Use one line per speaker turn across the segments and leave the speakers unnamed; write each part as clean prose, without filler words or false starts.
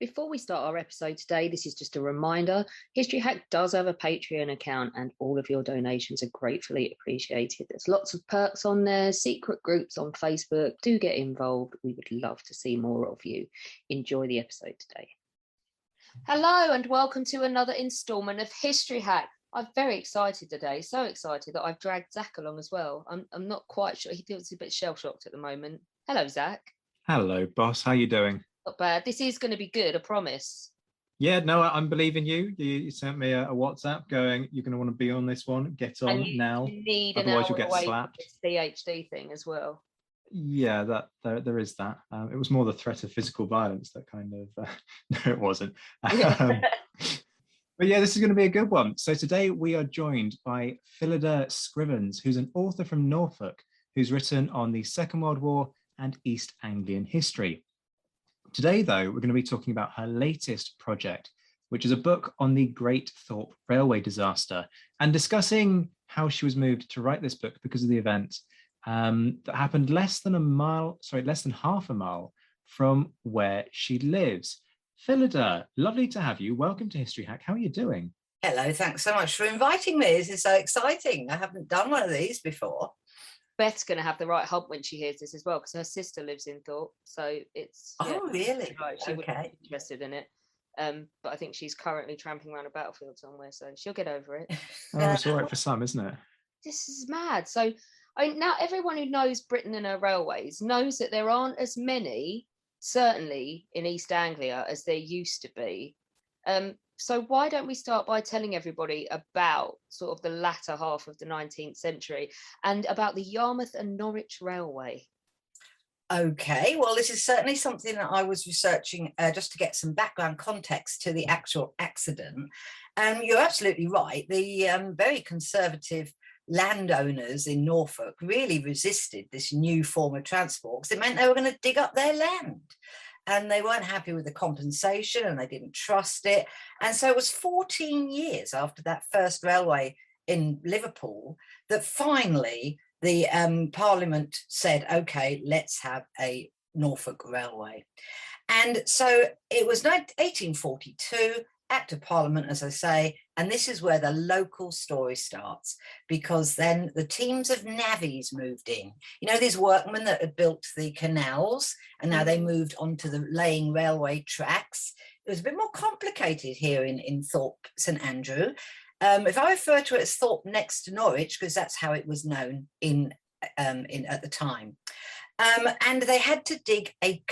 Before we start our episode today, this is just a reminder. History Hack does have a Patreon account and all of your donations are gratefully appreciated. There's lots of perks on there, secret groups on Facebook. Do get involved. We would love to see more of you. Enjoy the episode today. Hello and welcome to another instalment of History Hack. I'm very excited today, so excited that I've dragged Zach along as well. I'm not quite sure. He feels a bit shell-shocked at the moment. Hello, Zach.
Hello, boss. How you doing?
Not bad. This is going to be good, I promise.
Yeah, no, I'm believing you. You sent me a WhatsApp going, you're going to want to be on this one. Get on now.
You need
Otherwise, you'll
an
get
hour away
slapped.
from this CHD thing as well.
Yeah, there is that. It was more the threat of physical violence that kind of. No, it wasn't. But yeah, this is going to be a good one. So today we are joined by Phyllida Scrivens, who's an author from Norfolk, who's written on the Second World War and East Anglian history. Today, though, we're going to be talking about her latest project, which is a book on the Great Thorpe Railway disaster, and discussing how she was moved to write this book because of the event that happened less than half a mile from where she lives. Phyllida, lovely to have you. Welcome to History Hack. How are you doing?
Hello, thanks so much for inviting me. This is so exciting. I haven't done one of these before.
Beth's going to have the right hump when she hears this as well, because her sister lives in Thorpe, so it's
really?
Right, she would be interested in it. But I think she's currently tramping around a battlefield somewhere, so she'll get over it.
Oh, it's all right for some, isn't it?
This is mad. So now everyone who knows Britain and her railways knows that there aren't as many, certainly in East Anglia, as there used to be. So why don't we start by telling everybody about sort of the latter half of the 19th century and about the Yarmouth and Norwich Railway?
Okay, well, this is certainly something that I was researching just to get some background context to the actual accident. You're absolutely right. The very conservative landowners in Norfolk really resisted this new form of transport because it meant they were going to dig up their land. And they weren't happy with the compensation and they didn't trust it. And so it was 14 years after that first railway in Liverpool that finally the Parliament said, OK, let's have a Norfolk Railway. And so it was 1842, Act of Parliament, as I say, and this is where the local story starts, because then the teams of navvies moved in. You know, these workmen that had built the canals, and now they moved onto the laying railway tracks. It was a bit more complicated here in Thorpe, St Andrew. If I refer to it as Thorpe next to Norwich, because that's how it was known at the time. And they had to dig a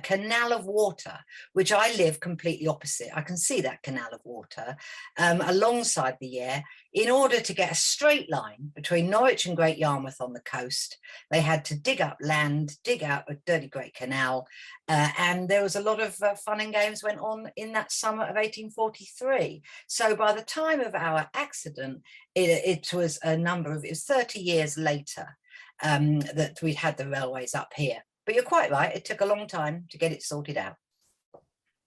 canal of water, which I live completely opposite. I can see that canal of water alongside the Yare. In order to get a straight line between Norwich and Great Yarmouth on the coast, they had to dig up land, dig out a dirty Great Canal. And there was a lot of fun and games went on in that summer of 1843. So by the time of our accident, it was 30 years later. That we'd had the railways up here. But you're quite right, it took a long time to get it sorted out.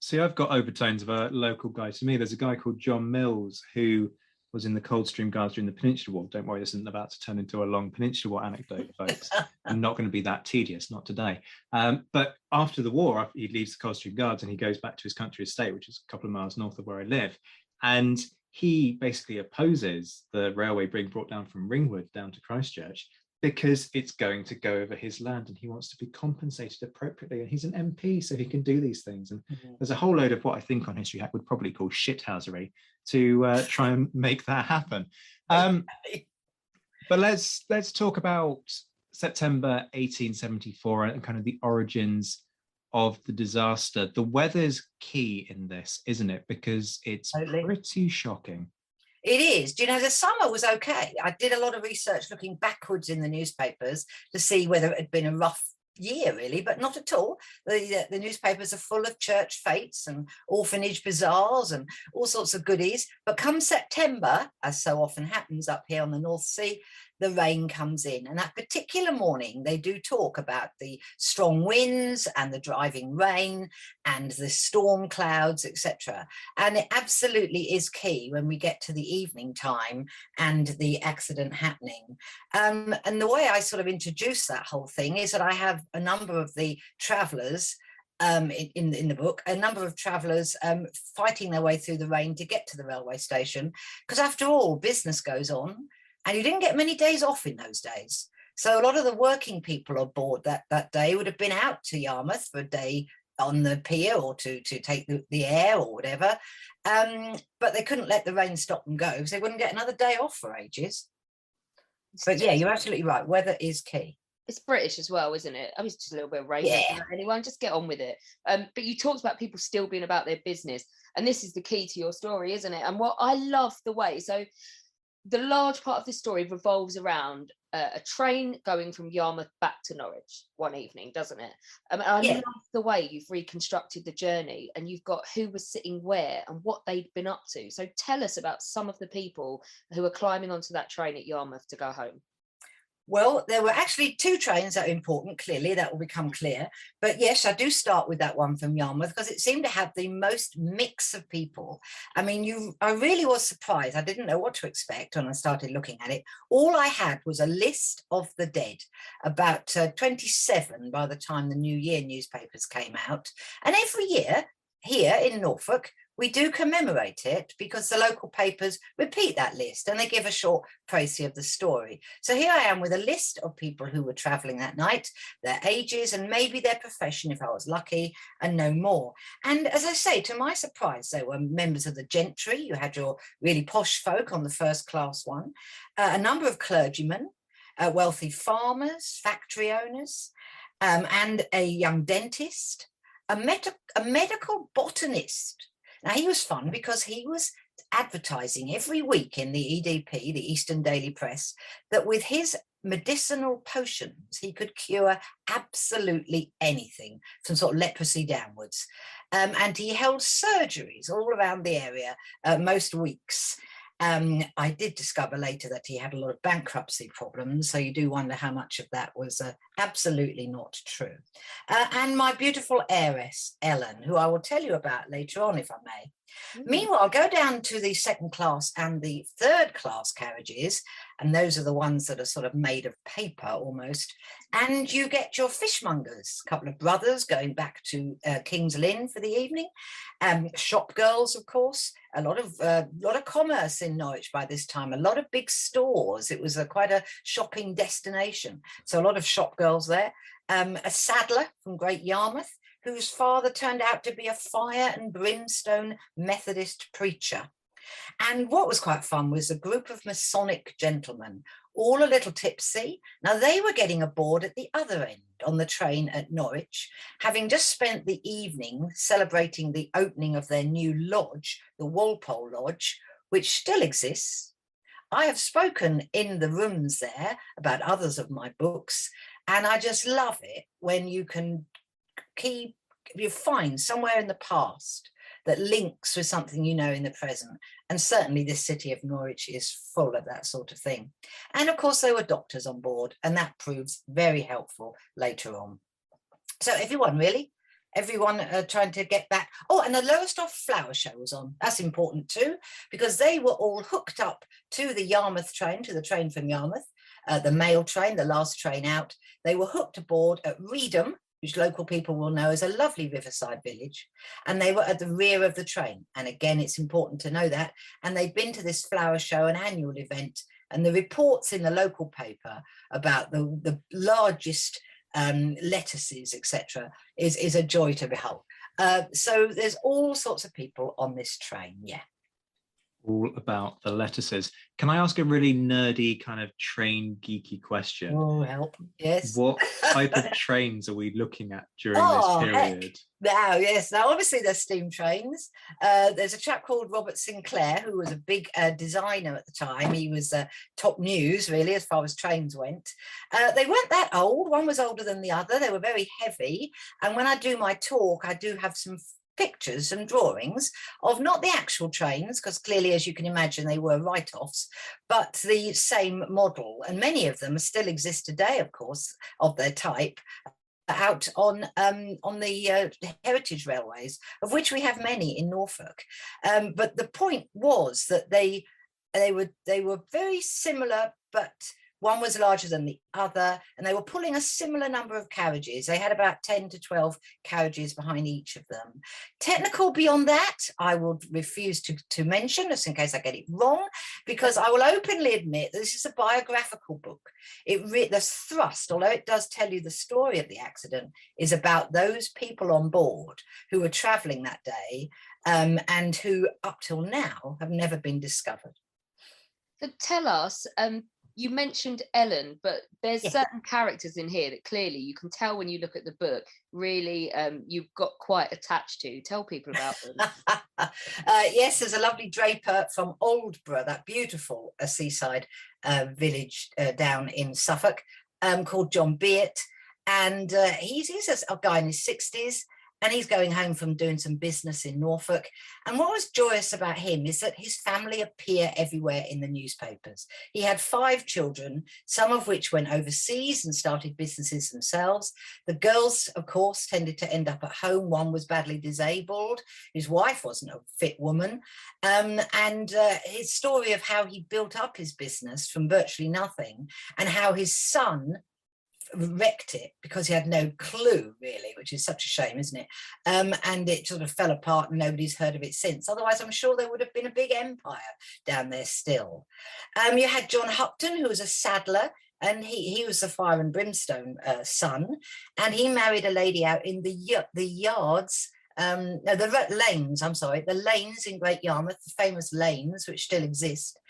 See, I've got overtones of a local guy to me. There's a guy called John Mills who was in the Coldstream Guards during the Peninsular War. Don't worry, this isn't about to turn into a long Peninsular War anecdote, folks. I'm not going to be that tedious, not today. But after the war, he leaves the Coldstream Guards and he goes back to his country estate, which is a couple of miles north of where I live. And he basically opposes the railway being brought down from Ringwood down to Christchurch, because it's going to go over his land and he wants to be compensated appropriately. And he's an MP, so he can do these things. And there's a whole load of what I think on History Hack would probably call shithousery to try and make that happen. But let's talk about September 1874 and kind of the origins of the disaster. The weather's key in this, isn't it? Because it's pretty shocking.
It is. Do you know, the summer was okay. I did a lot of research looking backwards in the newspapers to see whether it had been a rough year, really, but not at all. The newspapers are full of church fetes and orphanage bazaars and all sorts of goodies. But come September, as so often happens up here on the North Sea, the rain comes in. And that particular morning, they do talk about the strong winds and the driving rain and the storm clouds, etc. And it absolutely is key when we get to the evening time and the accident happening. And the way I sort of introduce that whole thing is that I have a number of the travellers in the book, a number of travellers fighting their way through the rain to get to the railway station, because after all, business goes on, and you didn't get many days off in those days. So a lot of the working people aboard that day would have been out to Yarmouth for a day on the pier, or to take the air or whatever, but they couldn't let the rain stop them go, because they wouldn't get another day off for ages. But yeah, you're absolutely right, weather is key.
It's British as well, isn't it? I mean, it's just a little bit of rain.
Yeah.
Anyone, just get on with it. But you talked about people still being about their business, and this is the key to your story, isn't it? And what I love the way, so the large part of this story revolves around a train going from Yarmouth back to Norwich one evening, doesn't it? I love the way you've reconstructed the journey, and you've got who was sitting where and what they'd been up to. So tell us about some of the people who were climbing onto that train at Yarmouth to go home.
Well, there were actually two trains that are important, clearly, that will become clear. But yes, I do start with that one from Yarmouth, because it seemed to have the most mix of people. I mean, I really was surprised. I didn't know what to expect when I started looking at it. All I had was a list of the dead, about 27 by the time the New Year newspapers came out. And every year here in Norfolk, we do commemorate it, because the local papers repeat that list and they give a short précis of the story. So here I am with a list of people who were travelling that night, their ages and maybe their profession if I was lucky, and no more. And as I say, to my surprise, there were members of the gentry. You had your really posh folk on the first class one, a number of clergymen, wealthy farmers, factory owners, and a young dentist, a medical botanist. Now, he was fun because he was advertising every week in the EDP, the Eastern Daily Press, that with his medicinal potions, he could cure absolutely anything from sort of leprosy downwards. And he held surgeries all around the area most weeks. I did discover later that he had a lot of bankruptcy problems, so you do wonder how much of that was absolutely not true. And my beautiful heiress, Ellen, who I will tell you about later on, if I may. Meanwhile, go down to the second class and the third class carriages, and those are the ones that are sort of made of paper almost, and you get your fishmongers, a couple of brothers going back to King's Lynn for the evening, shop girls, of course, a lot of commerce in Norwich by this time, a lot of big stores. It was quite a shopping destination, so a lot of shop girls there, a saddler from Great Yarmouth, whose father turned out to be a fire and brimstone Methodist preacher. And what was quite fun was a group of Masonic gentlemen, all a little tipsy. Now, they were getting aboard at the other end on the train at Norwich, having just spent the evening celebrating the opening of their new lodge, the Walpole Lodge, which still exists. I have spoken in the rooms there about others of my books, and I just love it when you can you find somewhere in the past that links with something you know in the present. And certainly this city of Norwich is full of that sort of thing. And of course there were doctors on board, and that proves very helpful later on. So everyone trying to get back. Oh, and the Lowestoft Flower Show was on. That's important too, because they were all hooked up to the Yarmouth train, to the train from Yarmouth, the mail train, the last train out. They were hooked aboard at Reedham, which local people will know as a lovely riverside village, and they were at the rear of the train. And again, it's important to know that. And they'd been to this flower show, an annual event, and the reports in the local paper about the largest lettuces, etc., is a joy to behold. So there's all sorts of people on this train, yeah.
All about the lettuces. Can I ask a really nerdy kind of train geeky question?
Oh, help. Yes.
What type of trains are we looking at during this period?
Heck. Now, obviously there's steam trains. There's a chap called Robert Sinclair, who was a big designer at the time. He was top news, really, as far as trains went. They weren't that old. One was older than the other. They were very heavy. And when I do my talk, I do have some pictures and drawings of not the actual trains, because clearly, as you can imagine, they were write-offs, but the same model. And many of them still exist today, of course, of their type, out on the heritage railways, of which we have many in Norfolk. But the point was that they were very similar, but One was larger than the other, and they were pulling a similar number of carriages. They had about 10 to 12 carriages behind each of them. Technical beyond that, I will refuse to mention, just in case I get it wrong, because I will openly admit that this is a biographical book. The thrust, although it does tell you the story of the accident, is about those people on board who were travelling that day, and who up till now have never been discovered.
So tell us, you mentioned Ellen, but there's certain characters in here that clearly you can tell when you look at the book, really you've got quite attached to. Tell people about them.
Yes, there's a lovely draper from Aldborough, that beautiful seaside village down in Suffolk, called John Beat. And he's a guy in his 60s. And he's going home from doing some business in Norfolk. And what was joyous about him is that his family appear everywhere in the newspapers. He had 5 children, some of which went overseas and started businesses themselves. The girls, of course, tended to end up at home. One was badly disabled. His wife wasn't a fit woman. And his story of how he built up his business from virtually nothing, and how his son wrecked it because he had no clue, really, which is such a shame, isn't it? And it sort of fell apart and nobody's heard of it since. Otherwise, I'm sure there would have been a big empire down there still. You had John Hupton, who was a saddler, and he was the fire and brimstone son, and he married a lady out in the yards. No, the lanes, I'm sorry, the lanes in Great Yarmouth, the famous lanes, which still exist.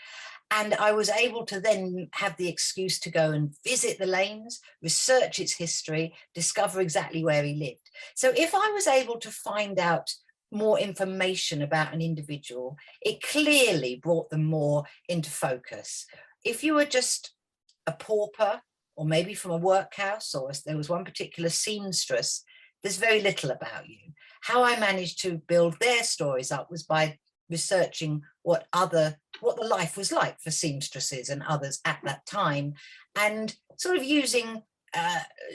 And I was able to then have the excuse to go and visit the lanes, research its history, discover exactly where he lived. So if I was able to find out more information about an individual, it clearly brought them more into focus. If you were just a pauper, or maybe from a workhouse, or there was one particular seamstress, there's very little about you. How I managed to build their stories up was by researching what the life was like for seamstresses and others at that time, and sort of using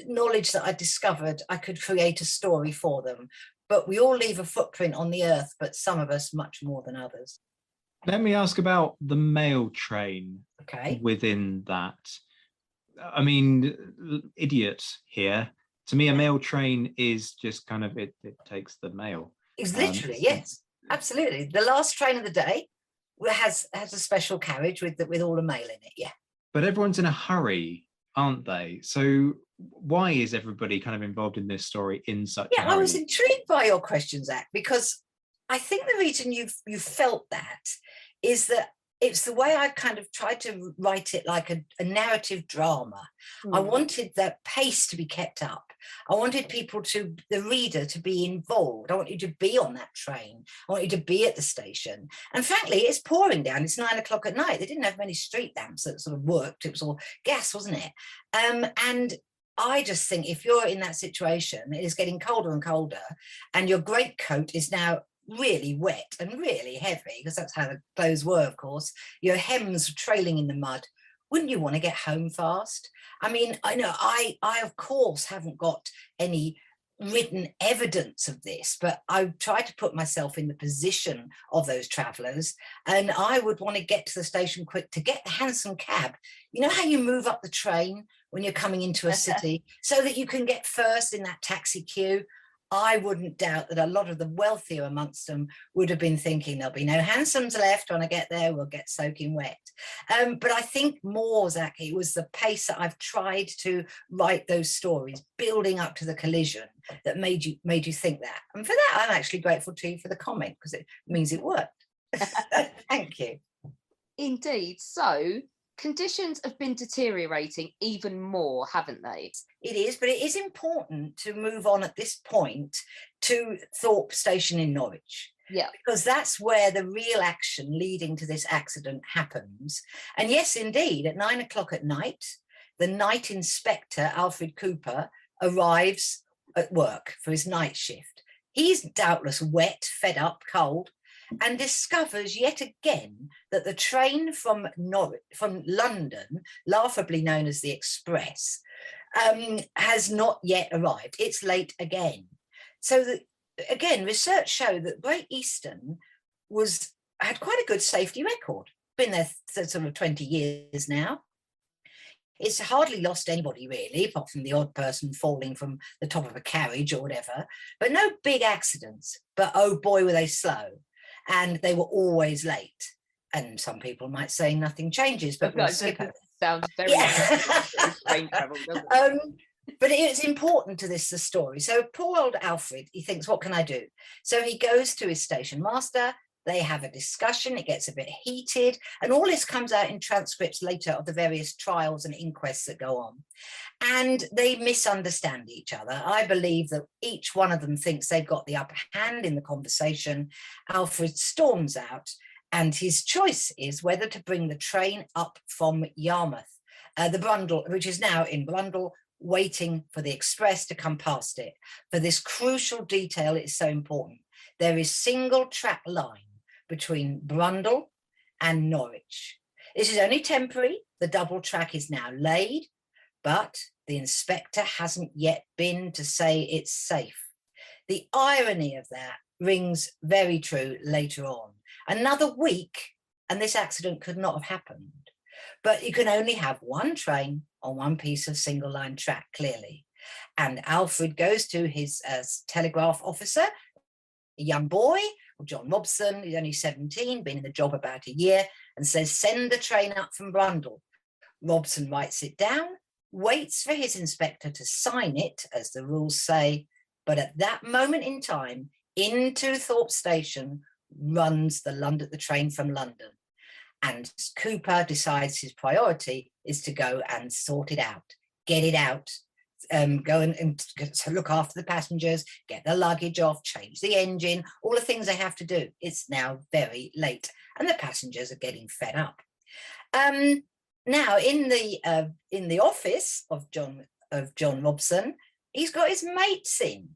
knowledge that I discovered, I could create a story for them. But we all leave a footprint on the earth, but some of us much more than others.
Let me ask about the mail train within that. I mean, idiot here. To me, a mail train is just kind of, it takes the mail.
It's literally, yes, absolutely. The last train of the day has a special carriage with all the mail in it, yeah.
But everyone's in a hurry, aren't they? So why is everybody kind of involved in this story in such a hurry?
I was intrigued by your question, Zach, because I think the reason you felt that is that it's the way I kind of tried to write it like a narrative drama. I wanted the pace to be kept up. I wanted the reader to be involved. I want you to be on that train. I want you to be at the station. And frankly, it's pouring down. It's 9 o'clock at night. They didn't have many street lamps that sort of worked. It was all gas, wasn't it? And I just think if you're in that situation, it is getting colder and colder, and your greatcoat is now really wet and really heavy, because that's how the clothes were, of course. Your hems trailing in the mud. Wouldn't you want to get home fast? I mean, I know I of course haven't got any written evidence of this, but I try to put myself in the position of those travellers, and I would want to get to the station quick to get the hansom cab. You know how you move up the train when you're coming into a city so that you can get first in that taxi queue? I wouldn't doubt that a lot of the wealthier amongst them would have been thinking there'll be no hansoms left when I get there, we'll get soaking wet. But I think more, Zach, it was the pace that I've tried to write those stories, building up to the collision, that made you think that. And for that, I'm actually grateful to you for the comment, because it means it worked. Thank you.
Indeed. So conditions have been deteriorating even more, haven't they?
It is, but it is important to move on at this point to Thorpe Station in Norwich.
Yeah.
Because that's where the real action leading to this accident happens. And yes, indeed, at 9 o'clock at night, the night inspector, Alfred Cooper, arrives at work for his night shift. He's doubtless wet, fed up, cold, and discovers yet again that the train from London, laughably known as the Express, has not yet arrived. It's late again. So again, research showed that Great Eastern had quite a good safety record. Been there for sort of 20 years now. It's hardly lost anybody really, apart from the odd person falling from the top of a carriage or whatever, but no big accidents. But oh boy, were they slow, and they were always late. And some people might say nothing changes, but we'll skip it.
Sounds very train travel, doesn't it?
But it's important to the story. So poor old Alfred, he thinks, what can I do? So he goes to his station master. They have a discussion. It gets a bit heated. And all this comes out in transcripts later of the various trials and inquests that go on. And they misunderstand each other. I believe that each one of them thinks they've got the upper hand in the conversation. Alfred storms out, and his choice is whether to bring the train up from Yarmouth, the Brundle, which is now in Brundle, waiting for the express to come past it. For this crucial detail, it's so important. There is single track line between Brundle and Norwich. This is only temporary. The double track is now laid, but the inspector hasn't yet been to say it's safe. The irony of that rings very true later on. Another week, and this accident could not have happened. But you can only have one train on one piece of single line track, clearly. And Alfred goes to his telegraph officer, a young boy, John Robson, he's only 17, been in the job about a year, and says, send the train up from Brundle. Robson writes it down, waits for his inspector to sign it, as the rules say, but at that moment in time, into Thorpe Station runs the train from London. And Cooper decides his priority is to go and sort it out, get it out, go and look after the passengers, get the luggage off, change the engine, all the things they have to do. It's now very late, and the passengers are getting fed up. Now, in the office of John Robson, he's got his mates in.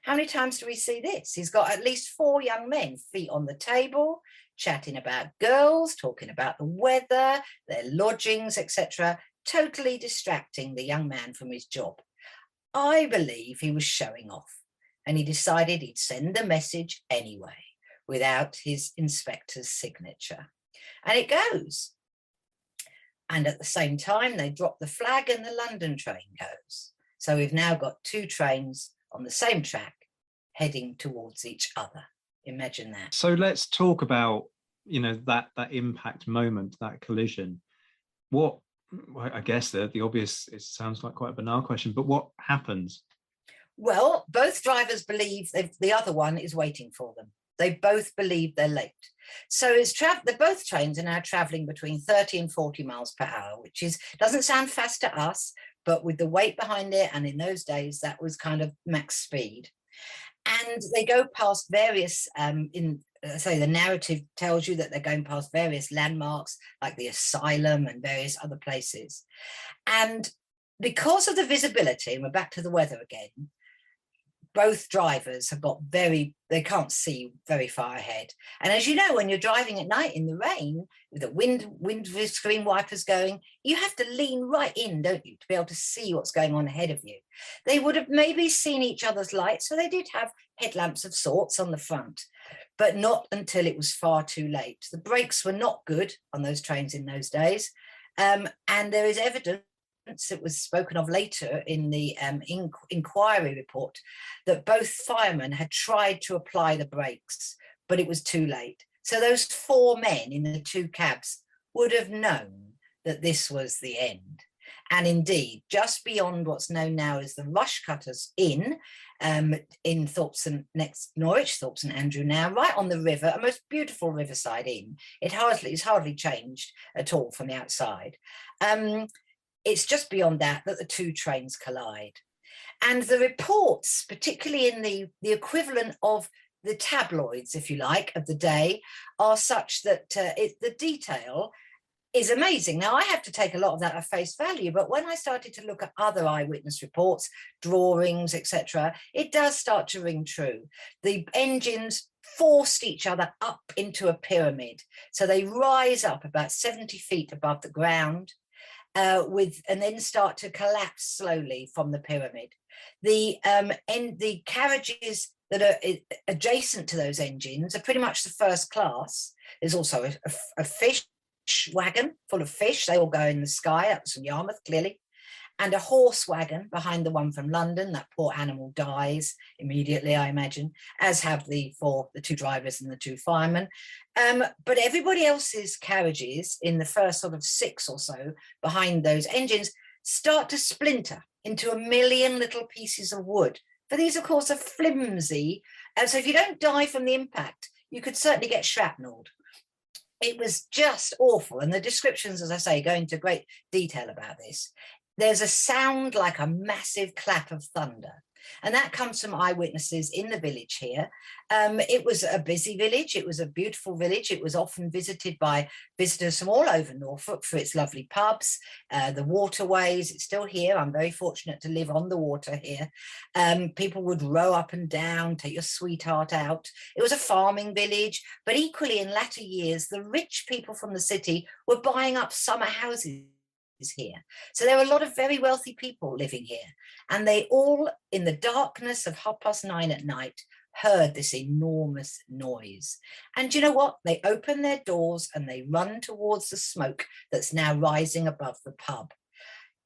How many times do we see this? He's got at least 4 young men, feet on the table, chatting about girls, talking about the weather, their lodgings, etc., totally distracting the young man from his job. I believe he was showing off, and he decided he'd send the message anyway, without his inspector's signature. And it goes. And at the same time, they drop the flag and the London train goes. So we've now got 2 trains on the same track heading towards each other. Imagine that.
So let's talk about, that impact moment, that collision. What, I guess the obvious, it sounds like quite a banal question, but what happens?
Well, both drivers believe the other one is waiting for them. They both believe they're late. So both trains are now traveling between 30 and 40 miles per hour, which doesn't sound fast to us, but with the weight behind it, and in those days, that was kind of max speed. And they go past various, the narrative tells you that they're going past various landmarks, like the asylum and various other places. And because of the visibility, and we're back to the weather again, both drivers have got they can't see very far ahead. And as you know, when you're driving at night in the rain, with the windscreen wipers going, you have to lean right in, don't you, to be able to see what's going on ahead of you. They would have maybe seen each other's lights, so they did have headlamps of sorts on the front, but not until it was far too late. The brakes were not good on those trains in those days, and there is evidence, it was spoken of later in the inquiry report, that both firemen had tried to apply the brakes, but it was too late. So those 4 men in the 2 cabs would have known that this was the end. And indeed, just beyond what's known now as the Rush Cutters Inn, in Thorpe next Norwich, Thorpe St Andrew now, right on the river, a most beautiful riverside inn. It's hardly changed at all from the outside. It's just beyond that the 2 trains collide. And the reports, particularly in the equivalent of the tabloids, if you like, of the day, are such that the detail is amazing. Now, I have to take a lot of that at face value, but when I started to look at other eyewitness reports, drawings, etc., it does start to ring true. The engines forced each other up into a pyramid. So they rise up about 70 feet above the ground, and then start to collapse slowly from the pyramid. The carriages that are adjacent to those engines are pretty much the first class. There's also a fish wagon full of fish. They all go in the sky. That was from Yarmouth, clearly. And a horse wagon behind the one from London. That poor animal dies immediately, I imagine, as have the two drivers and the 2 firemen. But everybody else's carriages in the first sort of 6 or so behind those engines start to splinter into a million little pieces of wood. For these, of course, are flimsy. And so if you don't die from the impact, you could certainly get shrapnelled. It was just awful. And the descriptions, as I say, go into great detail about this. There's a sound like a massive clap of thunder. And that comes from eyewitnesses in the village here. It was a busy village. It was a beautiful village. It was often visited by visitors from all over Norfolk for its lovely pubs, the waterways. It's still here. I'm very fortunate to live on the water here. People would row up and down, take your sweetheart out. It was a farming village, but equally in latter years, the rich people from the city were buying up summer houses here. So there were a lot of very wealthy people living here, and they all, in the darkness of 9:30 at night, heard this enormous noise. And you know what? They open their doors and they run towards the smoke that's now rising above the pub.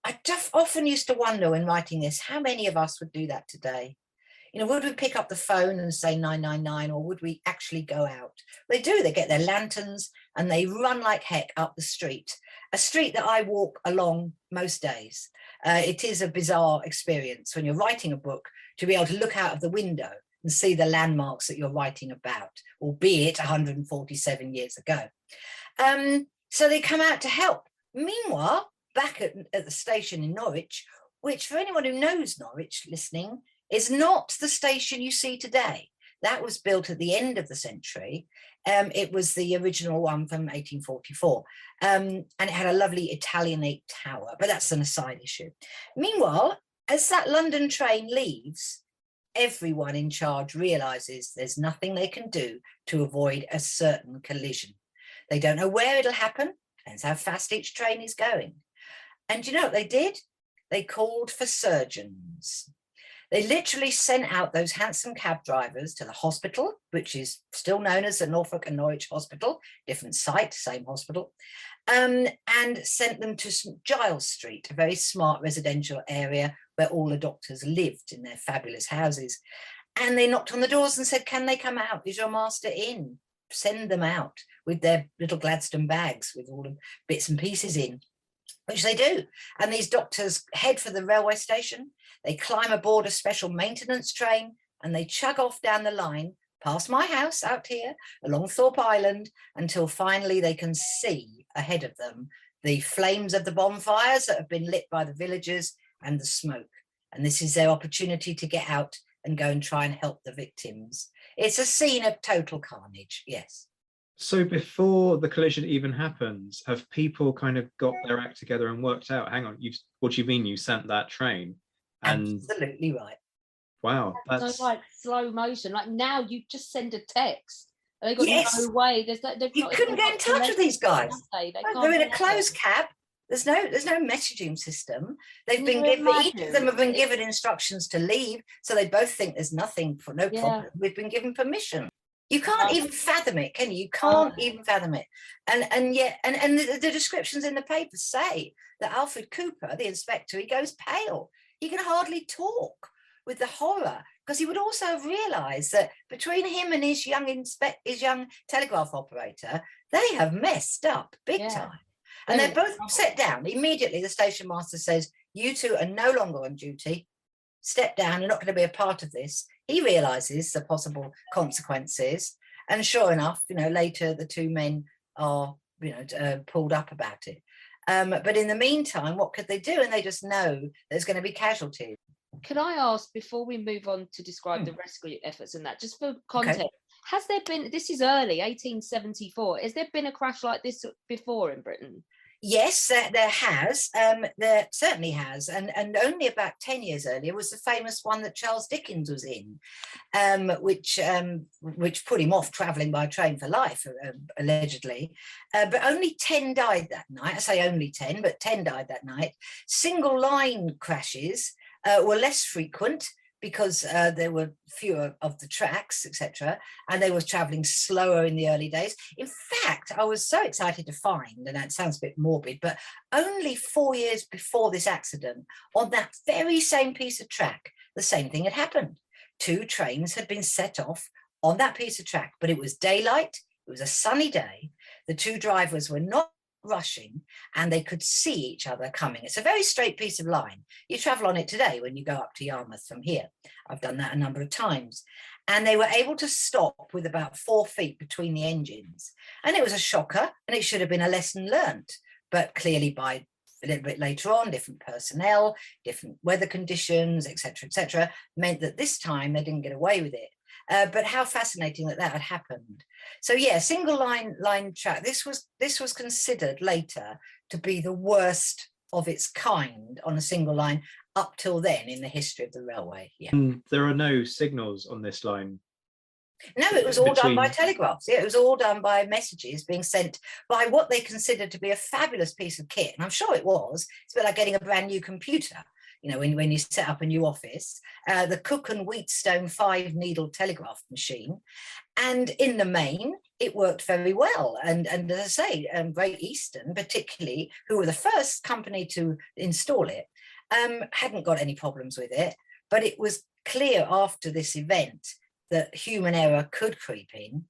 I often used to wonder when writing this, how many of us would do that today? You know, would we pick up the phone and say 999, or would we actually go out? They do. They get their lanterns and they run like heck up the street, a street that I walk along most days. It is a bizarre experience when you're writing a book to be able to look out of the window and see the landmarks that you're writing about, albeit 147 years ago. So they come out to help. Meanwhile, back at the station in Norwich, which for anyone who knows Norwich listening, is not the station you see today. That was built at the end of the century. It was the original one from 1844. And it had a lovely Italianate tower, but that's an aside issue. Meanwhile, as that London train leaves, everyone in charge realizes there's nothing they can do to avoid a certain collision. They don't know where it'll happen, depends how fast each train is going. And you know what they did? They called for surgeons. They literally sent out those handsome cab drivers to the hospital, which is still known as the Norfolk and Norwich Hospital, different site, same hospital, and sent them to St Giles Street, a very smart residential area where all the doctors lived in their fabulous houses. And they knocked on the doors and said, can they come out? Is your master in? Send them out with their little Gladstone bags with all the bits and pieces in, which they do. And these doctors head for the railway station. They climb aboard a special maintenance train and they chug off down the line past my house out here along Thorpe Island until finally they can see ahead of them the flames of the bonfires that have been lit by the villagers and the smoke. And this is their opportunity to get out and go and try and help the victims. It's a scene of total carnage, yes.
So before the collision even happens, have people kind of got their act together and worked out, hang on, what do you mean you sent that train? And
absolutely right.
Wow. That's
so like slow motion. Like now you just send a text. They've got no way.
You couldn't get in touch with these guys. They're in a closed cab. There's no messaging system. They've been given, each of them have been given instructions to leave. So they both think there's nothing, for no problem. We've been given permission. You can't even fathom it, can you? You can't even fathom it. And yet, the descriptions in the papers say that Alfred Cooper, the inspector, he goes pale. He can hardly talk with the horror, because he would also have realised that between him and his young telegraph operator, they have messed up big time. And they're both set down. Immediately, the station master says, you two are no longer on duty. Step down, you're not going to be a part of this. He realises the possible consequences. And sure enough, later the two men are, pulled up about it. But in the meantime, what could they do? And they just know there's going to be casualties.
Can I ask, before we move on to describe the rescue efforts and that, just for context, has there been, this is early, 1874, has there been a crash like this before in Britain?
Yes, there has. There certainly has. And only about 10 years earlier was the famous one that Charles Dickens was in, which put him off travelling by train for life, allegedly. But only 10 died that night. I say only 10, but 10 died that night. Single line crashes were less frequent because there were fewer of the tracks, etc., and they were travelling slower in the early days. In fact, I was so excited to find, and that sounds a bit morbid, but only 4 years before this accident, on that very same piece of track, the same thing had happened. 2 trains had been set off on that piece of track, but it was daylight, it was a sunny day, the 2 drivers were not rushing, and they could see each other coming. It's a very straight piece of line. You travel on it today when you go up to Yarmouth from here. I've done that a number of times. And they were able to stop with about 4 feet between the engines. And it was a shocker, and it should have been a lesson learnt. But clearly by a little bit later on, different personnel, different weather conditions, etc., meant that this time they didn't get away with it. But how fascinating that had happened. So yeah, single line track. This was considered later to be the worst of its kind on a single line up till then in the history of the railway. Yeah.
There are no signals on this line.
No, it was all done by telegraphs. Yeah, it was all done by messages being sent by what they considered to be a fabulous piece of kit. And I'm sure it was. It's a bit like getting a brand new computer. You know, when you set up a new office, the Cook and Wheatstone 5-needle telegraph machine. And in the main, it worked very well. And as I say, Great Eastern, particularly, who were the first company to install it, hadn't got any problems with it. But it was clear after this event that human error could creep in,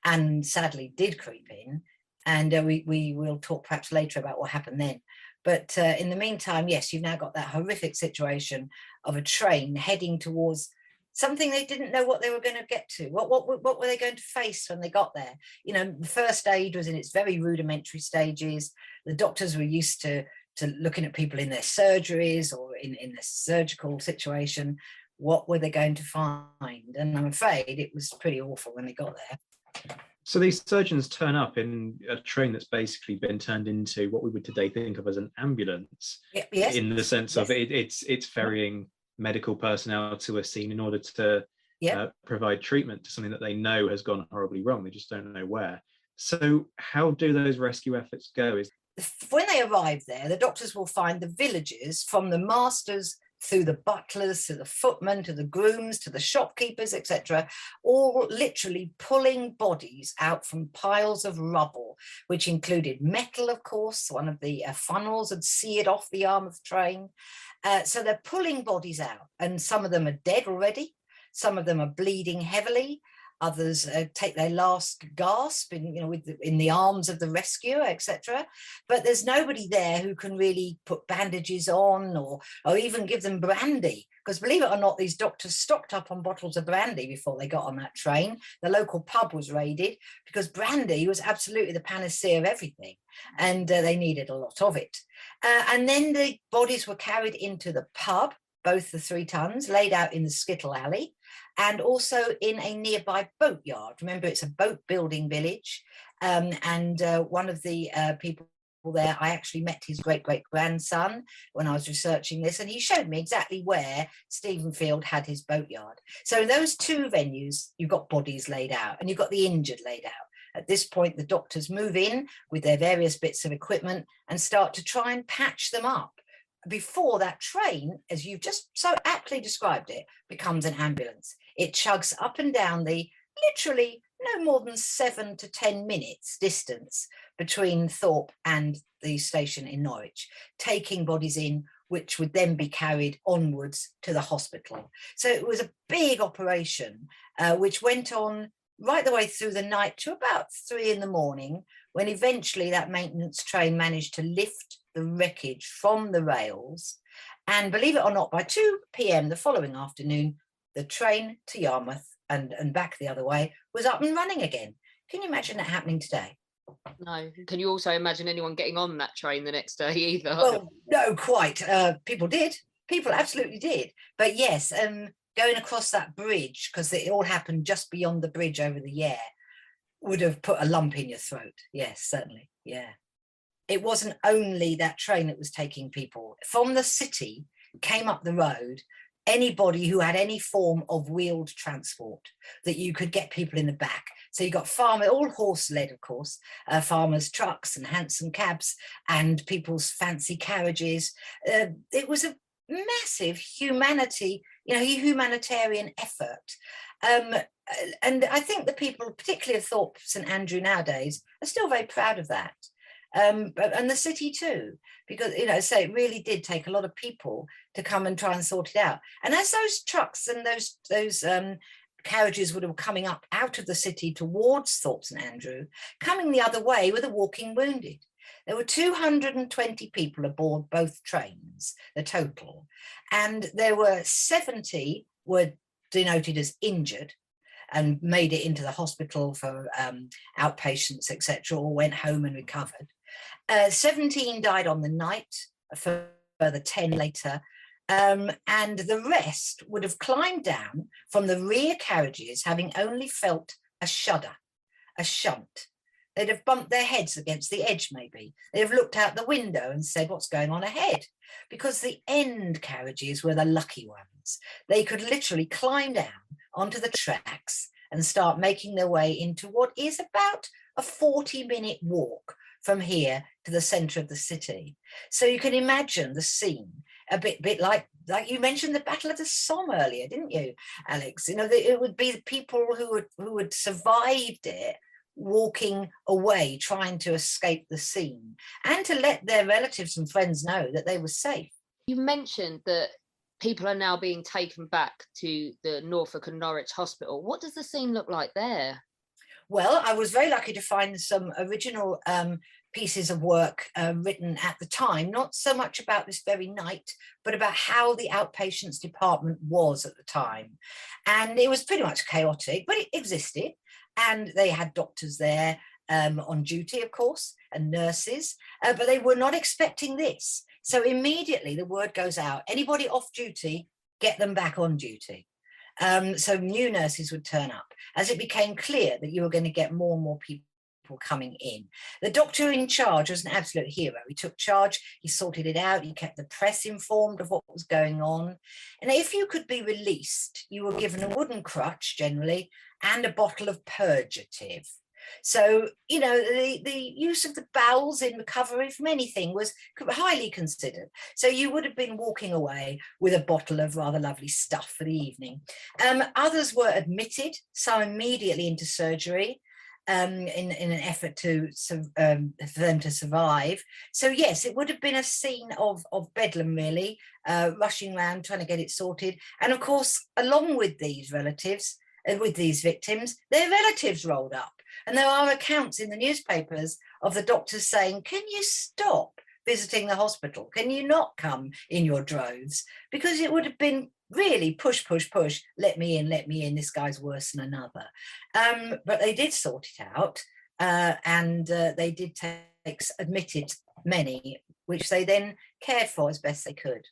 and sadly did creep in. And we will talk perhaps later about what happened then. But in the meantime, yes, you've now got that horrific situation of a train heading towards something they didn't know what they were going to get to. What were they going to face when they got there? You know, the first aid was in its very rudimentary stages. The doctors were used to looking at people in their surgeries or in the surgical situation. What were they going to find? And I'm afraid it was pretty awful when they got there.
So these surgeons turn up in a train that's basically been turned into what we would today think of as an ambulance,
yes.
In the sense of it's ferrying medical personnel to a scene in order to provide treatment to something that they know has gone horribly wrong. They just don't know where. So how do those rescue efforts go?
When they arrive there, the doctors will find the villagers, from the masters through the butlers, to the footmen, to the grooms, to the shopkeepers, etc., all literally pulling bodies out from piles of rubble, which included metal, of course. One of the funnels had seared off the Yarmouth train. So they're pulling bodies out, and some of them are dead already. Some of them are bleeding heavily. Others take their last gasp in the arms of the rescuer, etc. But there's nobody there who can really put bandages on or even give them brandy. Because believe it or not, these doctors stocked up on bottles of brandy before they got on that train. The local pub was raided because brandy was absolutely the panacea of everything. And they needed a lot of it. And then the bodies were carried into the pub, both the 3 tons, laid out in the skittle alley, and also in a nearby boatyard. Remember, it's a boat building village. And one of the people there, I actually met his great-great-grandson when I was researching this, and he showed me exactly where Stephenfield had his boatyard. So in those 2 venues, you've got bodies laid out, and you've got the injured laid out. At this point, the doctors move in with their various bits of equipment and start to try and patch them up before that train, as you've just so aptly described it, becomes an ambulance. It chugs up and down the literally no more than 7 to 10 minutes distance between Thorpe and the station in Norwich, taking bodies in, which would then be carried onwards to the hospital. So it was a big operation, which went on right the way through the night to about 3 in the morning, when eventually that maintenance train managed to lift the wreckage from the rails. And believe it or not, by 2 p.m. the following afternoon, the train to Yarmouth and back the other way was up and running again. Can you imagine that happening today?
No. Can you also imagine anyone getting on that train the next day either?
Well, no, quite. People did. People absolutely did. But yes, going across that bridge, because it all happened just beyond the bridge over the Yare, would have put a lump in your throat. Yes, certainly. Yeah. It wasn't only that train that was taking people. From the city, came up the road, anybody who had any form of wheeled transport that you could get people in the back. So you got farmers, all horse-led, of course, farmers' trucks and hansom cabs and people's fancy carriages. It was a massive humanitarian effort. And I think the people, particularly of Thorpe St Andrew nowadays, are still very proud of that. And the city too, because, so it really did take a lot of people to come and try and sort it out. And as those trucks and those carriages would have coming up out of the city towards Thorpe St Andrew, coming the other way were the walking wounded. There were 220 people aboard both trains, the total, and there were 70 were denoted as injured and made it into the hospital for outpatients, etc., or went home and recovered. 17 died on the night, a further 10 later, and the rest would have climbed down from the rear carriages, having only felt a shudder, a shunt. They'd have bumped their heads against the edge, maybe. They'd have looked out the window and said, what's going on ahead? Because the end carriages were the lucky ones. They could literally climb down onto the tracks and start making their way into what is about a 40-minute walk from here to the centre of the city. So you can imagine the scene, a bit like you mentioned the Battle of the Somme earlier, didn't you, Alex? It would be the people who had survived it walking away, trying to escape the scene and to let their relatives and friends know that they were safe.
You mentioned that people are now being taken back to the Norfolk and Norwich hospital. What does the scene look like there?
Well, I was very lucky to find some original pieces of work written at the time, not so much about this very night, but about how the outpatients department was at the time. And it was pretty much chaotic, but it existed. And they had doctors there on duty, of course, and nurses, but they were not expecting this. So immediately the word goes out, anybody off duty, get them back on duty. So new nurses would turn up as it became clear that you were going to get more and more people coming in. The doctor in charge was an absolute hero. He took charge, he sorted it out, he kept the press informed of what was going on. And if you could be released, you were given a wooden crutch generally and a bottle of purgative. So, the use of the bowels in recovery from anything was highly considered. So you would have been walking away with a bottle of rather lovely stuff for the evening. Others were admitted, some immediately into surgery in an effort for them to survive. So yes, it would have been a scene of bedlam, really, rushing around trying to get it sorted. And of course, along with these relatives, with these victims, their relatives rolled up. And there are accounts in the newspapers of the doctors saying, can you stop visiting the hospital? Can you not come in your droves? Because it would have been really push, let me in, this guy's worse than another. But they did sort it out, and they did admitted many, which they then cared for as best they could.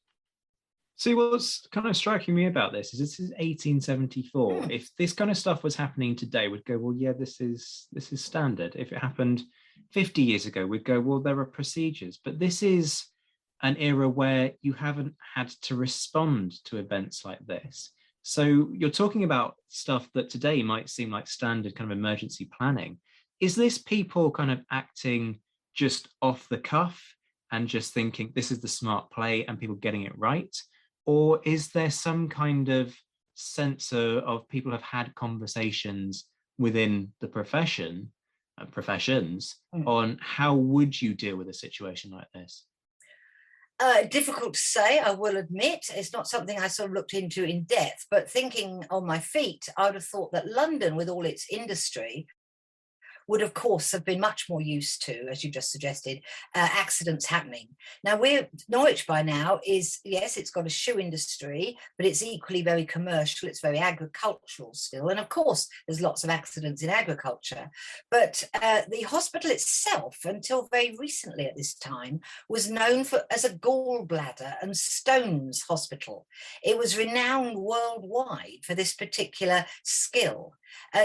See, what's kind of striking me about this is 1874. If this kind of stuff was happening today, we'd go, well, yeah, this is standard. If it happened 50 years ago, we'd go, well, there are procedures. But this is an era where you haven't had to respond to events like this. So you're talking about stuff that today might seem like standard kind of emergency planning. Is this people kind of acting just off the cuff and just thinking this is the smart play and people getting it right? Or is there some kind of sense of people have had conversations within the professions on how would you deal with a situation like this?
Difficult to say, I will admit. It's not something I sort of looked into in depth, but thinking on my feet, I would have thought that London, with all its industry, would of course have been much more used to, as you just suggested, accidents happening. Now Norwich by now is, yes, it's got a shoe industry, but it's equally very commercial, it's very agricultural still. And of course, there's lots of accidents in agriculture. But the hospital itself, until very recently at this time, was known as a gallbladder and stones hospital. It was renowned worldwide for this particular skill.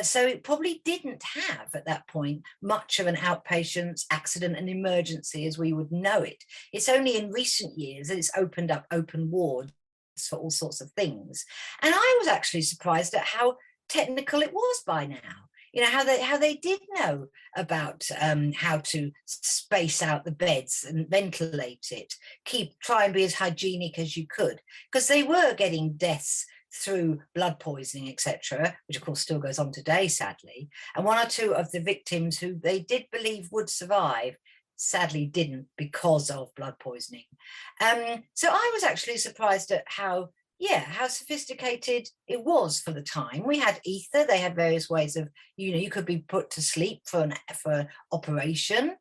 So it probably didn't have at that point much of an outpatients accident and emergency as we would know it. It's only in recent years that it's opened up open wards for all sorts of things. And I was actually surprised at how technical it was by now. you know, how they did know about how to space out the beds and ventilate it, try and be as hygienic as you could, because they were getting deaths through blood poisoning, etc., which of course still goes on today, sadly. And one or two of the victims who they did believe would survive sadly didn't because of blood poisoning. So I was actually surprised at how sophisticated it was for the time. We had ether. They had various ways of, you know, you could be put to sleep for an operation.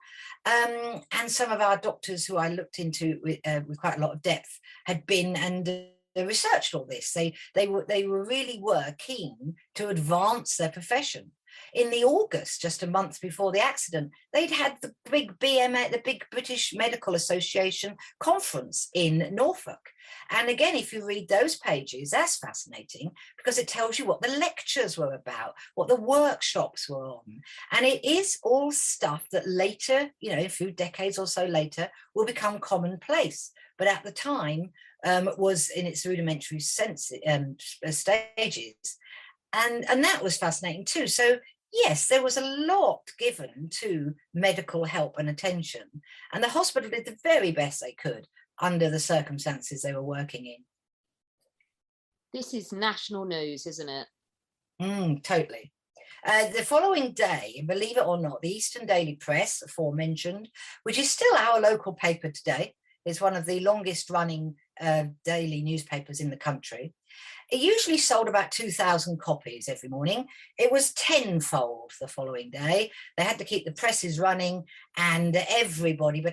And some of our doctors who I looked into with quite a lot of depth had been and researched all this. They really were keen to advance their profession. In the August, just a month before the accident, they'd had the big the big British Medical Association conference in Norfolk. And again, if you read those pages, that's fascinating because it tells you what the lectures were about, what the workshops were on. And it is all stuff that later, you know, a few decades or so later, will become commonplace. But at the time, was in its rudimentary stages. And that was fascinating too. So yes, there was a lot given to medical help and attention. And the hospital did the very best they could under the circumstances they were working in.
This is national news, isn't it?
Totally. The following day, believe it or not, the Eastern Daily Press, aforementioned, which is still our local paper today, is one of the longest running daily newspapers in the country. It usually sold about 2,000 copies every morning. It was tenfold the following day. They had to keep the presses running, and everybody,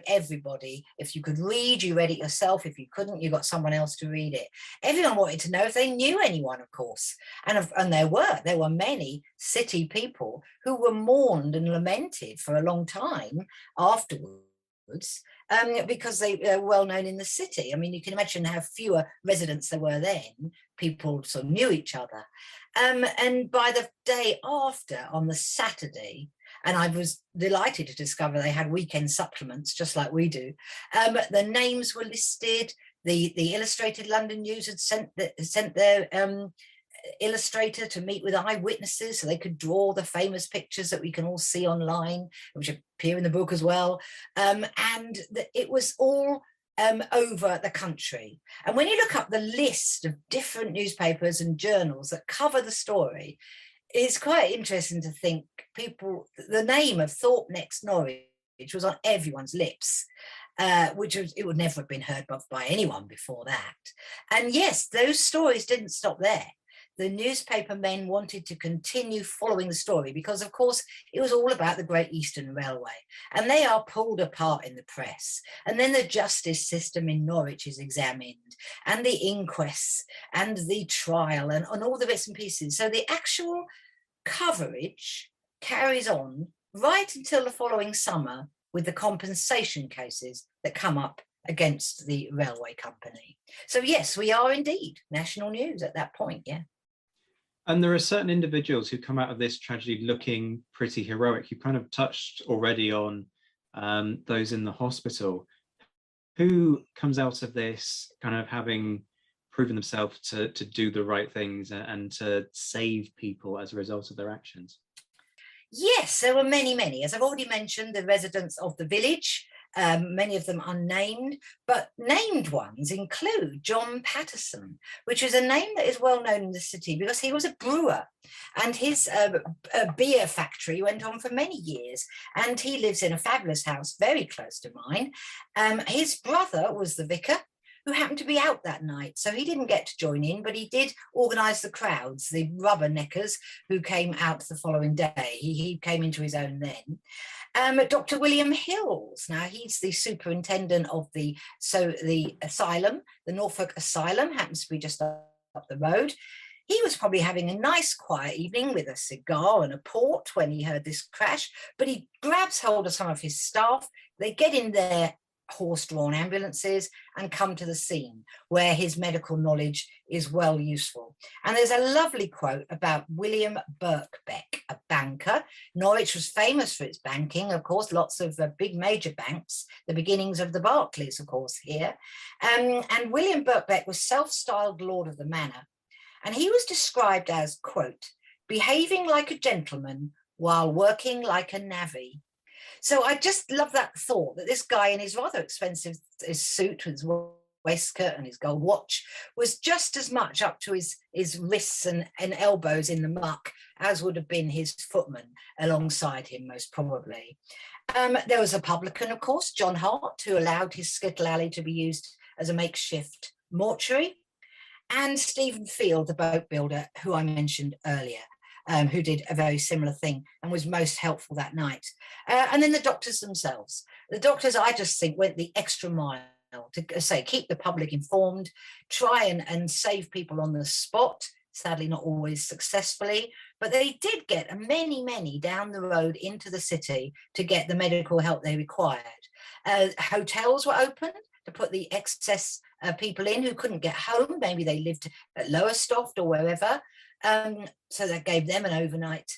if you could read, you read it yourself. If you couldn't, you got someone else to read it. Everyone wanted to know if they knew anyone, of course. And there were many city people who were mourned and lamented for a long time afterwards. Because they were well known in the city. I mean, you can imagine how fewer residents there were then. People sort of knew each other. And by the day after, on the Saturday, and I was delighted to discover they had weekend supplements, just like we do, the names were listed. The Illustrated London News had sent their illustrator to meet with eyewitnesses so they could draw the famous pictures that we can all see online, which appear in the book as well. And it was all over the country. And when you look up the list of different newspapers and journals that cover the story, it's quite interesting to think the name of Thorpe next Norwich was on everyone's lips. It would never have been heard of by anyone before that. And yes, those stories didn't stop there. The newspaper men wanted to continue following the story because, of course, it was all about the Great Eastern Railway, and they are pulled apart in the press. And then the justice system in Norwich is examined, and the inquests, and the trial, and all the bits and pieces. So the actual coverage carries on right until the following summer with the compensation cases that come up against the railway company. So yes, we are indeed national news at that point, yeah.
And there are certain individuals who come out of this tragedy looking pretty heroic. You kind of touched already on those in the hospital. Who comes out of this kind of having proven themselves to do the right things and to save people as a result of their actions?
Yes, there were many. As I've already mentioned, the residents of the village, many of them unnamed, but named ones include John Patterson, which is a name that is well known in the city because he was a brewer, and his beer factory went on for many years, and he lives in a fabulous house very close to mine. His brother was the vicar, who happened to be out that night, so he didn't get to join in, but he did organise the crowds, the rubberneckers who came out the following day. He came into his own then. Dr. William Hills, now he's the superintendent of the asylum, the Norfolk Asylum, happens to be just up the road. He was probably having a nice quiet evening with a cigar and a port when he heard this crash, but he grabs hold of some of his staff. They get in their horse-drawn ambulances and come to the scene where his medical knowledge is well useful. And there's a lovely quote about William Birkbeck, a banker. Norwich was famous for its banking, of course, lots of big major banks, the beginnings of the Barclays, of course, here. And William Birkbeck was self-styled Lord of the Manor. And he was described as, quote, behaving like a gentleman while working like a navvy. So I just love that thought that this guy in his rather expensive suit with his waistcoat and his gold watch was just as much up to his wrists and elbows in the muck as would have been his footman alongside him, most probably. There was a publican, of course, John Hart, who allowed his skittle alley to be used as a makeshift mortuary, and Stephen Field, the boat builder, who I mentioned earlier, who did a very similar thing and was most helpful that night. And then the doctors themselves. The doctors, I just think, went the extra mile to say, keep the public informed, try and save people on the spot, sadly not always successfully, but they did get many down the road into the city to get the medical help they required. Hotels were opened to put the excess people in who couldn't get home. Maybe they lived at Lowestoft or wherever. So that gave them an overnight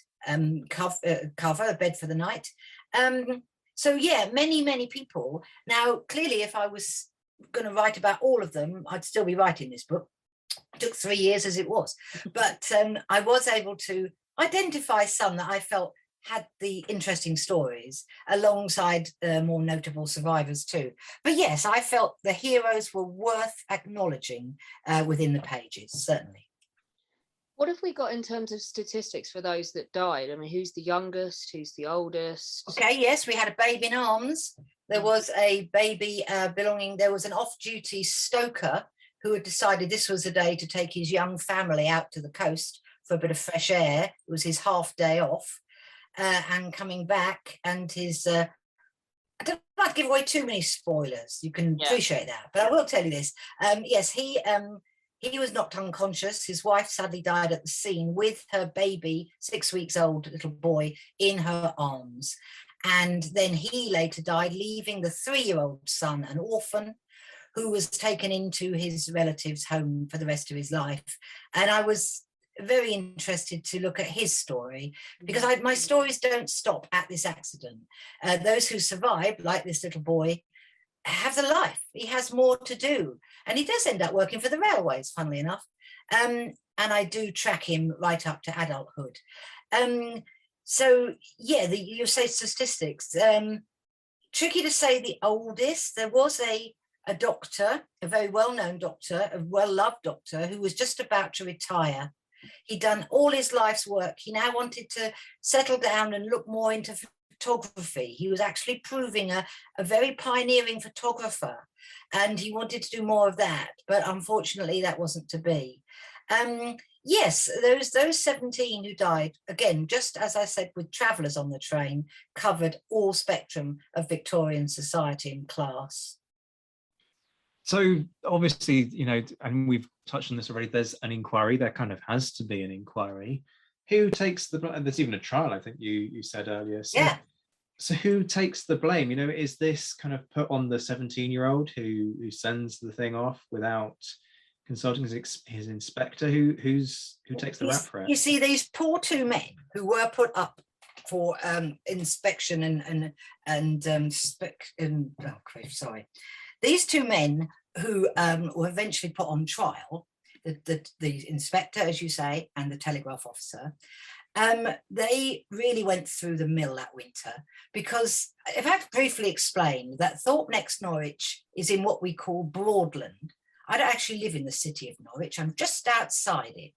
cover, a bed for the night. So yeah, many people. Now, clearly, if I was going to write about all of them, I'd still be writing this book. It took 3 years as it was. But I was able to identify some that I felt had the interesting stories alongside more notable survivors too. But yes, I felt the heroes were worth acknowledging within the pages, certainly.
What have we got in terms of statistics for those that died? I mean, who's the youngest? Who's the oldest?
Okay, yes, we had a baby in arms. There was a baby there was an off-duty stoker who had decided this was a day to take his young family out to the coast for a bit of fresh air. It was his half day off. And coming back, and his I don't like to give away too many spoilers. You can appreciate that, but I will tell you this. Yes, he was knocked unconscious. His wife sadly died at the scene with her baby, 6 weeks old little boy, in her arms. And then he later died, leaving the 3-year-old son an orphan, who was taken into his relatives' home for the rest of his life. And I was very interested to look at his story, because my stories don't stop at this accident. Those who survived, like this little boy, have the life. He has more to do, and he does end up working for the railways, funnily enough. And I do track him right up to adulthood. So yeah, you say statistics. Tricky to say the oldest. There was a doctor, a very well-known doctor, a well-loved doctor, who was just about to retire. He'd done all his life's work. He now wanted to settle down and look more into photography. He was actually proving a very pioneering photographer, and he wanted to do more of that, but unfortunately that wasn't to be. Yes, those 17 who died, again, just as I said, with travellers on the train, covered all spectrum of Victorian society and class.
So obviously, and we've touched on this already, there's an inquiry. There kind of has to be an inquiry. Who takes the blame? And there's even a trial, I think you said earlier. So,
yeah.
So who takes the blame? Is this kind of put on the 17-year-old who sends the thing off without consulting his inspector? Who takes the rap for it?
You see, these poor two men who were put up for inspection these two men who were eventually put on trial, the inspector, as you say, and the telegraph officer, they really went through the mill that winter, because if I briefly explain that Thorpe next Norwich is in what we call Broadland. I don't actually live in the city of Norwich, I'm just outside it.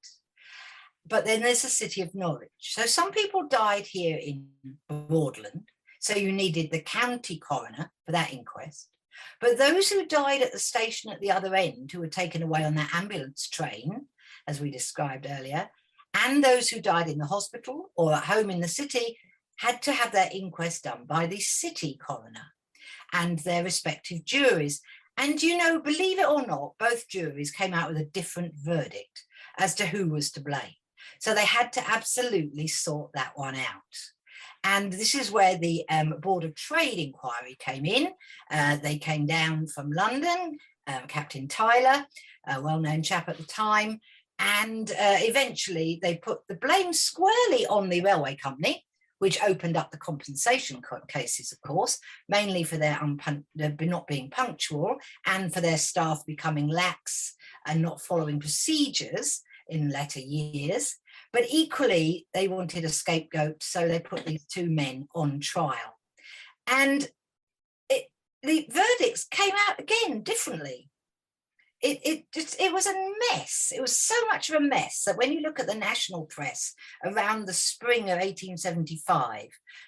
But then there's the city of Norwich. So some people died here in Broadland, so you needed the county coroner for that inquest. But those who died at the station at the other end, who were taken away on that ambulance train, as we described earlier, and those who died in the hospital or at home in the city, had to have their inquest done by the city coroner and their respective juries. And, believe it or not, both juries came out with a different verdict as to who was to blame. So they had to absolutely sort that one out. And this is where the Board of Trade inquiry came in. They came down from London, Captain Tyler, a well-known chap at the time, and eventually they put the blame squarely on the railway company, which opened up the compensation cases, of course, mainly for their not being punctual and for their staff becoming lax and not following procedures in latter years. But equally, they wanted a scapegoat, so they put these two men on trial. And the verdicts came out again differently. It was a mess. It was so much of a mess that when you look at the national press around the spring of 1875,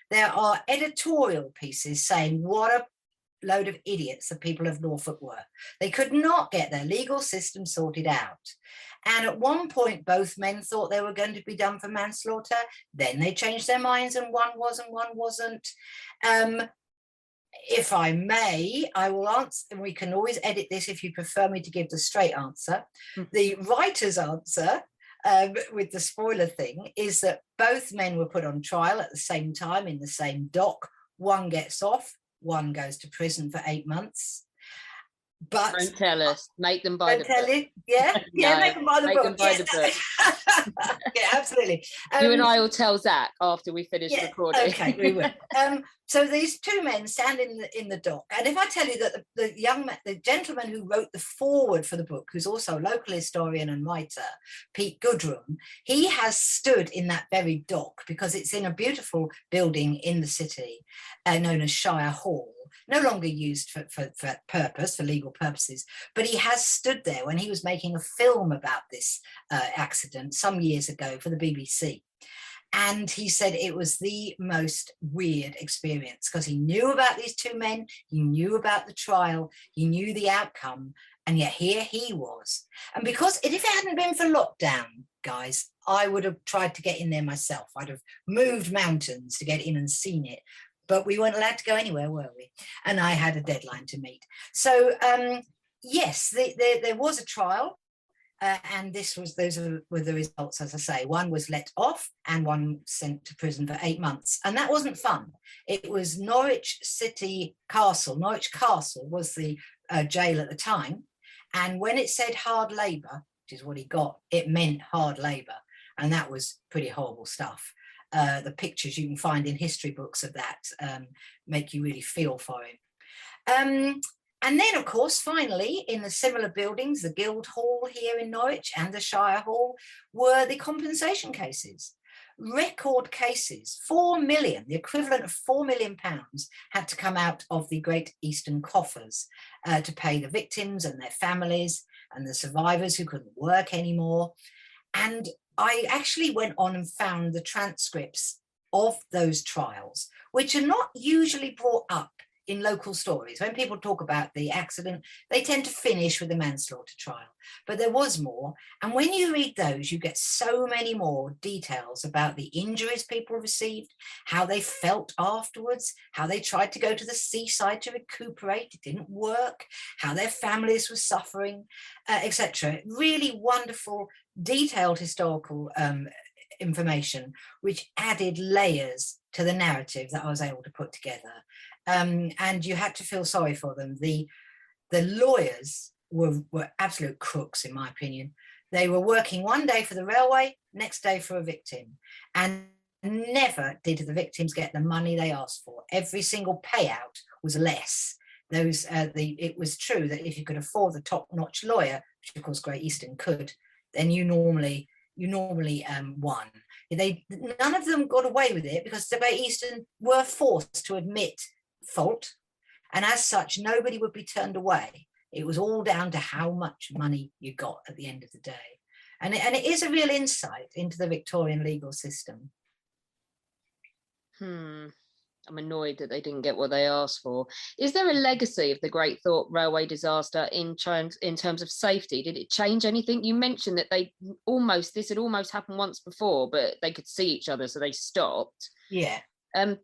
there are editorial pieces saying what a load of idiots the people of Norfolk were. They could not get their legal system sorted out. And at one point, both men thought they were going to be done for manslaughter. Then they changed their minds and one was and one wasn't. If I may, I will answer, and we can always edit this if you prefer me to give the straight answer. The writer's answer, with the spoiler thing, is that both men were put on trial at the same time in the same dock. One gets off, one goes to prison for 8 months. But
don't tell us. Make them buy the book.
Yeah,
No,
make them buy the
make
book.
them buy the book.
Yeah, absolutely.
You and I will tell Zach after we finish recording.
Okay, we will. So these two men stand in the dock, and if I tell you that the gentleman who wrote the foreword for the book, who's also a local historian and writer, Pete Goodrum, he has stood in that very dock because it's in a beautiful building in the city known as Shire Hall. No longer used for that purpose, for legal purposes, but he has stood there when he was making a film about this accident some years ago for the BBC. And he said it was the most weird experience because he knew about these two men, he knew about the trial, he knew the outcome, and yet here he was. And because if it hadn't been for lockdown, guys, I would have tried to get in there myself. I'd have moved mountains to get in and seen it. But we weren't allowed to go anywhere, were we? And I had a deadline to meet. So, yes, there was a trial. And those were the results, as I say. One was let off and one sent to prison for 8 months. And that wasn't fun. It was Norwich City Castle. Norwich Castle was the jail at the time. And when it said hard labour, which is what he got, it meant hard labour. And that was pretty horrible stuff. The pictures you can find in history books of that make you really feel for him. And then, of course, finally, in the similar buildings, the Guildhall here in Norwich and the Shire Hall, were the compensation cases. Record cases, 4 million, the equivalent of £4 million, had to come out of the Great Eastern coffers to pay the victims and their families and the survivors who couldn't work anymore. And I actually went on and found the transcripts of those trials, which are not usually brought up in local stories. When people talk about the accident, they tend to finish with the manslaughter trial, but there was more. And when you read those, you get so many more details about the injuries people received, how they felt afterwards, how they tried to go to the seaside to recuperate, it didn't work, how their families were suffering, etc. Really wonderful, detailed historical information, which added layers to the narrative that I was able to put together. And you had to feel sorry for them. The lawyers were absolute crooks, in my opinion. They were working one day for the railway, next day for a victim, and never did the victims get the money they asked for. Every single payout was less. It was true that if you could afford the top-notch lawyer, which of course Great Eastern could, then you normally won. None of them got away with it because the Great Eastern were forced to admit fault, and as such nobody would be turned away. It was all down to how much money you got at the end of the day, and it is a real insight into the Victorian legal system.
I'm annoyed that they didn't get what they asked for. Is there a legacy of the Great Thorpe Railway disaster in terms of safety? Did it change anything? You mentioned that this had almost happened once before, but they could see each other, so they stopped.
Yeah.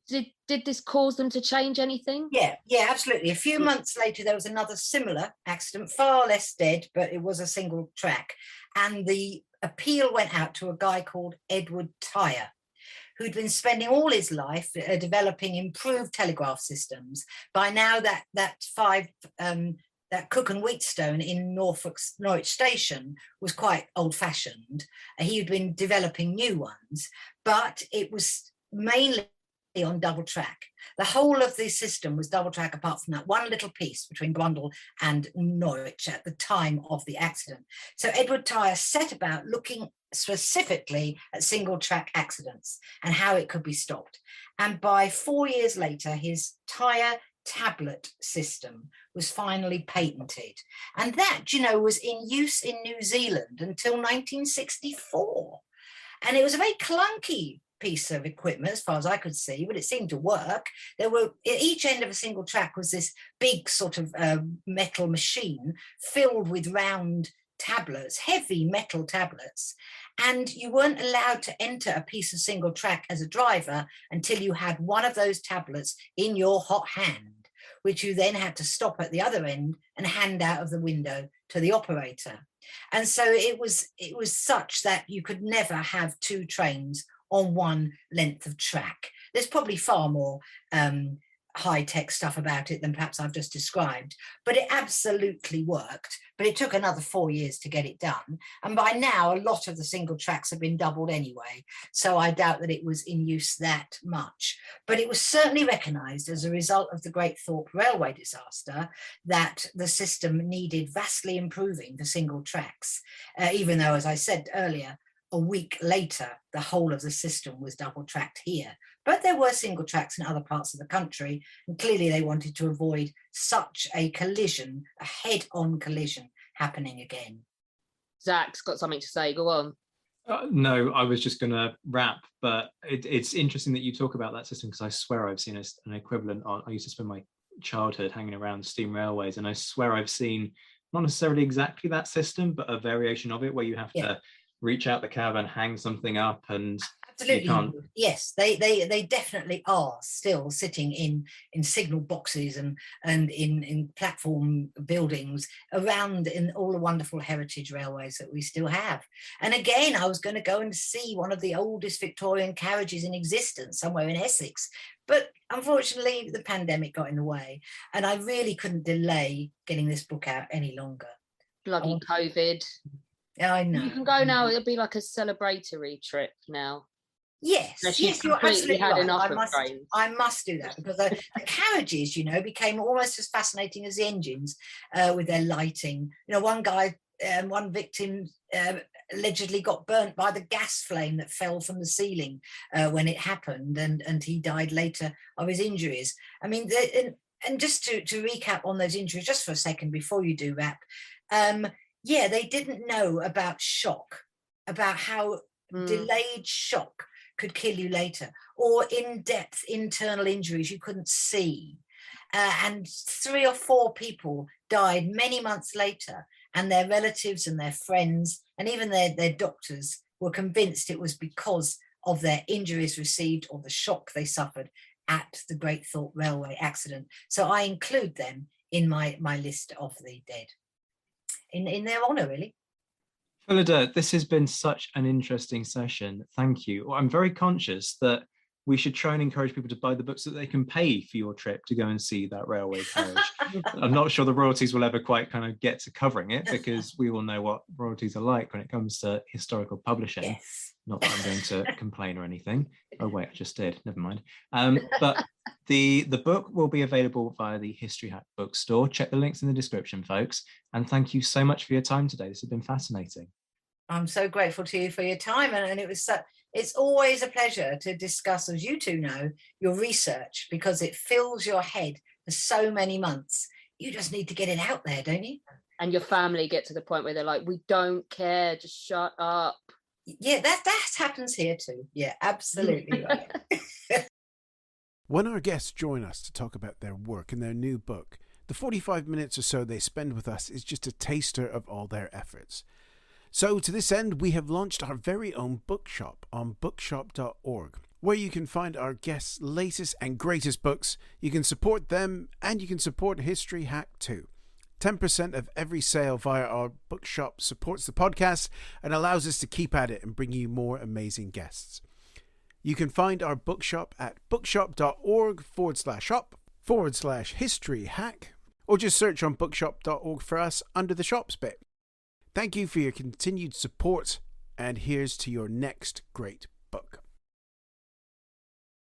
Did this cause them to change anything?
Yeah, absolutely. A few months later, there was another similar accident, far less dead, but it was a single track. And the appeal went out to a guy called Edward Tyre, who'd been spending all his life developing improved telegraph systems. By now, that Cook and Wheatstone in Norwich Station was quite old-fashioned. He had been developing new ones, but it was mainly on double track. The whole of the system was double track apart from that one little piece between Brundall and Norwich at the time of the accident. So Edward Tyre set about looking specifically at single track accidents and how it could be stopped. And by 4 years later, his Tyre tablet system was finally patented. And that, was in use in New Zealand until 1964. And it was a very clunky piece of equipment as far as I could see, but it seemed to work. There were, at each end of a single track was this big sort of metal machine filled with round tablets, heavy metal tablets, and you weren't allowed to enter a piece of single track as a driver until you had one of those tablets in your hot hand, which you then had to stop at the other end and hand out of the window to the operator. And so it was such that you could never have two trains on one length of track. There's probably far more high-tech stuff about it than perhaps I've just described, but it absolutely worked. But it took another 4 years to get it done. And by now, a lot of the single tracks have been doubled anyway, so I doubt that it was in use that much. But it was certainly recognised as a result of the Great Thorpe Railway disaster that the system needed vastly improving for single tracks, even though, as I said earlier, a week later, the whole of the system was double tracked here. But there were single tracks in other parts of the country, and clearly they wanted to avoid such a collision, a head-on collision happening again.
Zach's got something to say, go on.
No, I was just going to wrap, but it's interesting that you talk about that system because I swear I've seen an equivalent on, I used to spend my childhood hanging around steam railways, and I swear I've seen not necessarily exactly that system, but a variation of it where you have to reach out the cab and hang something up, and
absolutely, yes, they definitely are still sitting in signal boxes and in platform buildings around in all the wonderful heritage railways that we still have. And again, I was going to go and see one of the oldest Victorian carriages in existence somewhere in Essex, but unfortunately the pandemic got in the way, and I really couldn't delay getting this book out any longer.
Bloody COVID.
I know.
You can go now. It'll be like a celebratory trip now.
Yes,
yes,
you're absolutely
had
right.
enough
I must do that because the carriages, became almost as fascinating as the engines with their lighting. One guy, one victim allegedly got burnt by the gas flame that fell from the ceiling when it happened, and he died later of his injuries. I mean, and just to recap on those injuries just for a second before you do wrap. They didn't know about shock, about how delayed shock could kill you later, or in-depth internal injuries you couldn't see. And 3 or 4 people died many months later, and their relatives and their friends and even their doctors were convinced it was because of their injuries received or the shock they suffered at the Great Thorpe Railway accident. So I include them in my list of the dead. In their honour, really.
Phyllida, this has been such an interesting session. Thank you. Well, I'm very conscious that we should try and encourage people to buy the books so that they can pay for your trip to go and see that railway carriage. I'm not sure the royalties will ever quite kind of get to covering it, because we all know what royalties are like when it comes to historical publishing.
Yes.
Not that I'm going to complain or anything. Oh wait, I just did. Never mind. But the book will be available via the History Hack bookstore. Check the links in the description, folks. And thank you so much for your time today. This has been fascinating.
I'm so grateful to you for your time, and it's always a pleasure to discuss, as you two know, your research, because it fills your head for so many months. You just need to get it out there, don't you?
And your family get to the point where they're like, we don't care, just shut up.
Yeah, that happens here too. Yeah, absolutely right.
When our guests join us to talk about their work and their new book, the 45 minutes or so they spend with us is just a taster of all their efforts. So to this end, we have launched our very own bookshop on bookshop.org, where you can find our guests' latest and greatest books. You can support them, and you can support History Hack too. 10% of every sale via our bookshop supports the podcast and allows us to keep at it and bring you more amazing guests. You can find our bookshop at bookshop.org/shop/history hack, or just search on bookshop.org for us under the shops bit. Thank you for your continued support, and here's to your next great